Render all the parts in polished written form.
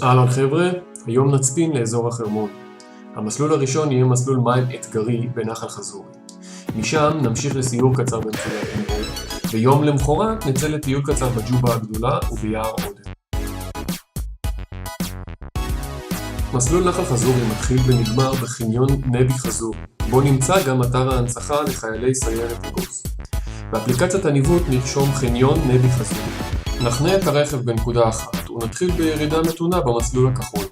אהלן חבר'ה, היום נצפין לאזור החרמון. המסלול הראשון יהיה מסלול מים אתגרי בנחל חזורי. משם נמשיך לסיור קצר בנפילת נמרוד, ויום למחרת נצא לטיול קצר בג'ובה הגדולה וביער עודן. מסלול נחל חזורי מתחיל ונגמר בחניון נבי חזורי, בו נמצא גם אתר ההנצחה לחיילי סיירת אגוז. באפליקציית הניווט נרשום חניון נבי חזורי. נחנה את הרכב בנקודה אחת ונתחיל בירידה מתונה במסלול הכחול.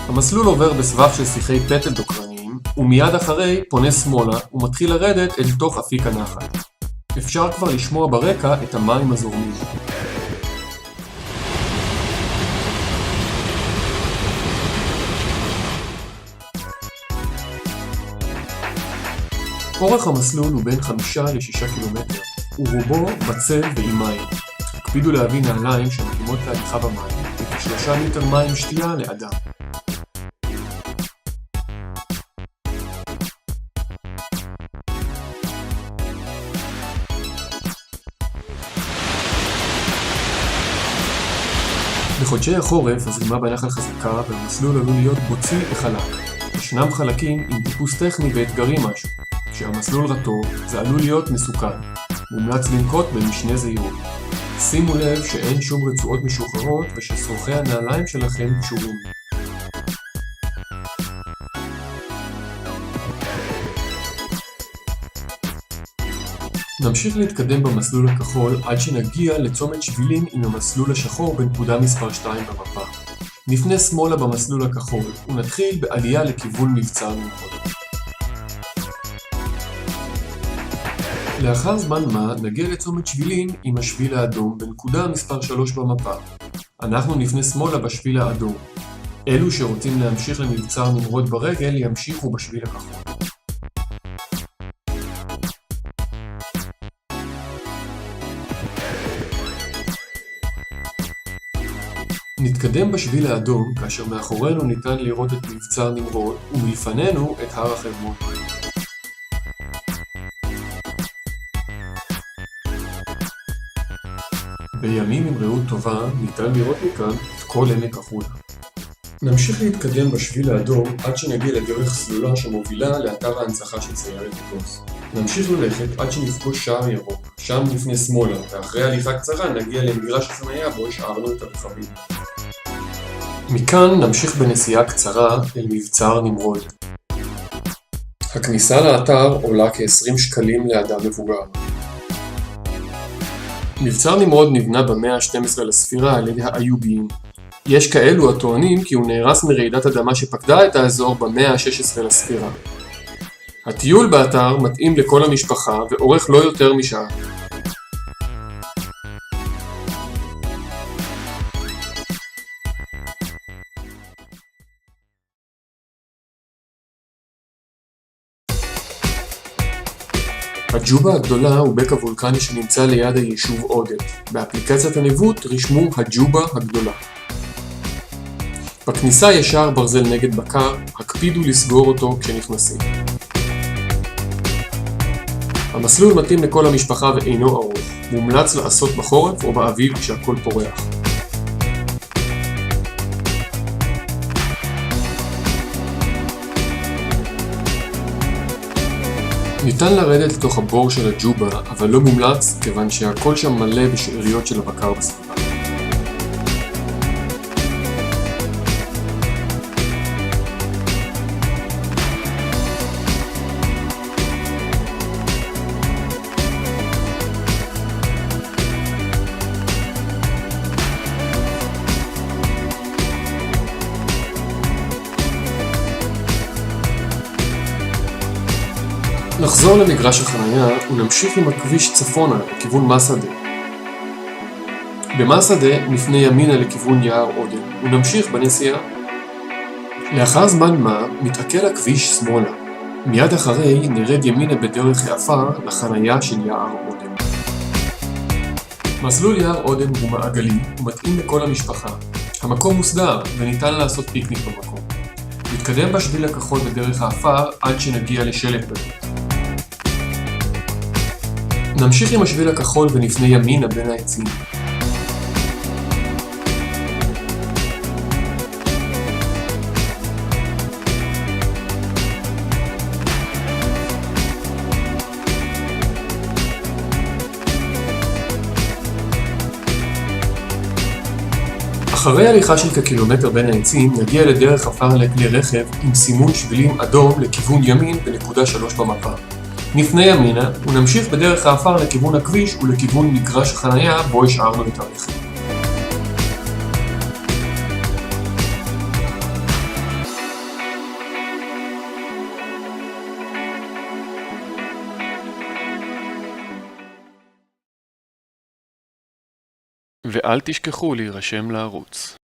המסלול עובר בסבב של שיחי פטל דוקרניים, ומיד אחרי פונה שמאלה ומתחיל לרדת אל תוך אפיק הנחל. אפשר כבר לשמוע ברקע את המים הזורמים. אורך המסלול הוא בין 5 ל-6 קילומטר, ורובו בצל ועם מים. הקפידו להביא נעליים שמתאימות להליכה במים, וכ3 ליטר מים שתייה לאדם. בחודשי החורף הזרימה בנחל חזקה והמסלול עלול להיות בוצי וחלק. ישנם חלקים עם טיפוס טכני ואתגרי משהו. כשהמסלול רטוב זה עלול להיות מסוכן. מומלץ לנקוט במשנה זהירות. שימו לב שאין שום רצועות משוחררות וששרוכי הנעליים שלכם קשורים. נמשיך להתקדם במסלול הכחול עד שנגיע לצומת שבילים עם המסלול השחור בנקודה מספר 2 במפה. נפנה שמאלה במסלול הכחול ונתחיל בעלייה לכיוון מבצר נמרוד. לאחר זמן מה נגיע לצומת שבילים עם השביל האדום בנקודה מספר 3 במפה. אנחנו נפנה שמאלה בשביל האדום. אלו שרוצים להמשיך למבצר נמרוד ברגל ימשיכו בשביל הכחול. נתקדם בשביל האדום כאשר מאחורינו ניתן לראות את מבצר נמרוד ומלפנינו את הר החרמון. בימים עם ראות טובה ניתן לראות מכאן את כל עמק החולה. נמשיך להתקדם בשביל האדום עד שנגיע לדרך סלולה שמובילה לאתר ההנצחה של סיירת אגוז. נמשיך ללכת עד שנפגוש שער ירוק, שם נפנה שמאלה, ואחרי הליכה קצרה נגיע למגרש החניה בו השארנו את הרכבים. מכאן נמשיך בנסיעה קצרה אל מבצר נמרוד. הכניסה לאתר עולה כ-20 שקלים לאדם מבוגר. מבצר נמרוד נבנה במאה ה-12 לספירה על ידי האיוביים. יש כאלו הטוענים כי הוא נהרס מרעידת אדמה שפקדה את האזור במאה ה-16 לספירה. הטיול באתר מתאים לכל המשפחה ואורך לא יותר משעה. הג'ובה הגדולה הוא בקע וולקני שנמצא ליד היישוב עודן. באפליקציית הניווט רשמו הג'ובה הגדולה. בכניסה יש שער ברזל נגד בקר, הקפידו לסגור אותו כשנכנסים. המסלול מתאים לכל המשפחה ואינו ארוך. מומלץ לעשות בחורף או באביב כשהכל פורח. ניתן לרדת לתוך הבור של הג'ובה, אבל לא מומלץ כיוון שהכל שם מלא בשאריות של הבקר בסביבה. נחזור למגרש החניה ונמשיך עם הכביש צפונה לכיוון מסעדה. במסעדה נפנה ימינה לכיוון יער עודן ונמשיך בנסיעה. לאחר זמן מה מתעכל הכביש שמאלה. מיד אחרי נרד ימינה בדרך העפר לחניה של יער עודן. מסלול יער עודן הוא מעגלי ומתאים לכל המשפחה. המקום מוסדר וניתן לעשות פיקניק במקום. נתקדם בשביל הכחול בדרך העפר עד שנגיע לשלט בדרך. נמשיך עם השביל הכחול ונפנה ימינה בין העצים. אחרי הליכה של כקילומטר בין העצים נגיע לדרך עפר לכלי רכב עם סימון שבילים אדום לכיוון ימין בנקודה 3 במפה. נפנה ימינה ונמשיך בדרך העפר לכיוון הכביש ולכיוון מגרש החנייה בו השארנו את הרכב. ואל תשכחו להירשם לערוץ.